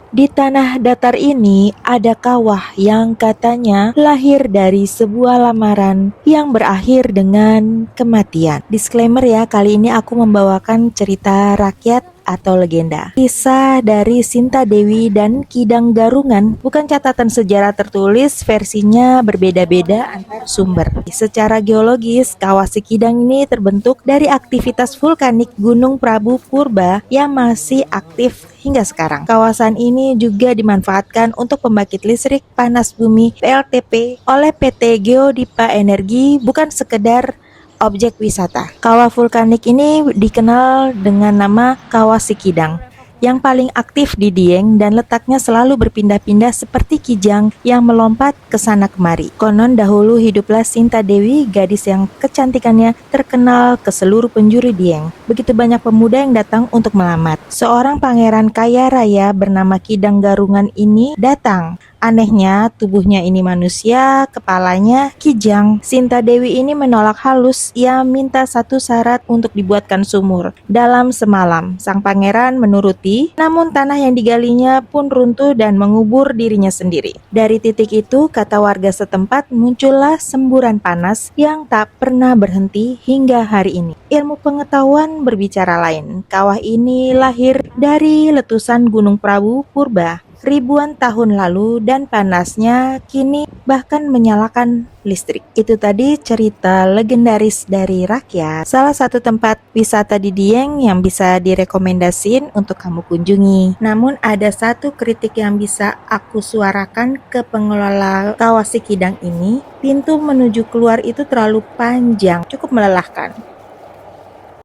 Di tanah datar ini ada kawah yang katanya lahir dari sebuah lamaran yang berakhir dengan kematian. Disclaimer ya, kali ini aku membawakan cerita rakyat atau legenda. Kisah dari Sinta Dewi dan Kidang Garungan, bukan catatan sejarah tertulis, versinya berbeda-beda antar sumber. Secara geologis, kawah Sikidang ini terbentuk dari aktivitas vulkanik Gunung Prabu Purba yang masih aktif hingga sekarang. Kawasan ini juga dimanfaatkan untuk pembangkit listrik panas bumi PLTP oleh PT Geodipa Energi, bukan sekedar objek wisata. Kawah vulkanik ini dikenal dengan nama Kawah Sikidang, yang paling aktif di Dieng dan letaknya selalu berpindah-pindah seperti kijang yang melompat ke sana kemari. Konon dahulu hiduplah Sinta Dewi, gadis yang kecantikannya terkenal ke seluruh penjuru Dieng. Begitu banyak pemuda yang datang untuk melamar. Seorang pangeran kaya raya bernama Kidang Garungan ini datang. Anehnya, tubuhnya ini manusia, kepalanya kijang. Sinta Dewi ini menolak halus. Ia minta satu syarat untuk dibuatkan sumur. Dalam semalam, sang pangeran menuruti, namun tanah yang digalinya pun runtuh dan mengubur dirinya sendiri. Dari titik itu, kata warga setempat, muncullah semburan panas yang tak pernah berhenti hingga hari ini. Ilmu pengetahuan berbicara lain. Kawah ini lahir dari letusan Gunung Prabu Purba ribuan tahun lalu dan panasnya kini bahkan menyalakan listrik. Itu tadi cerita legendaris dari rakyat. Salah satu tempat wisata di Dieng yang bisa direkomendasiin untuk kamu kunjungi. Namun ada satu kritik yang bisa aku suarakan ke pengelola Kawah Sikidang ini. Pintu menuju keluar itu terlalu panjang, cukup melelahkan.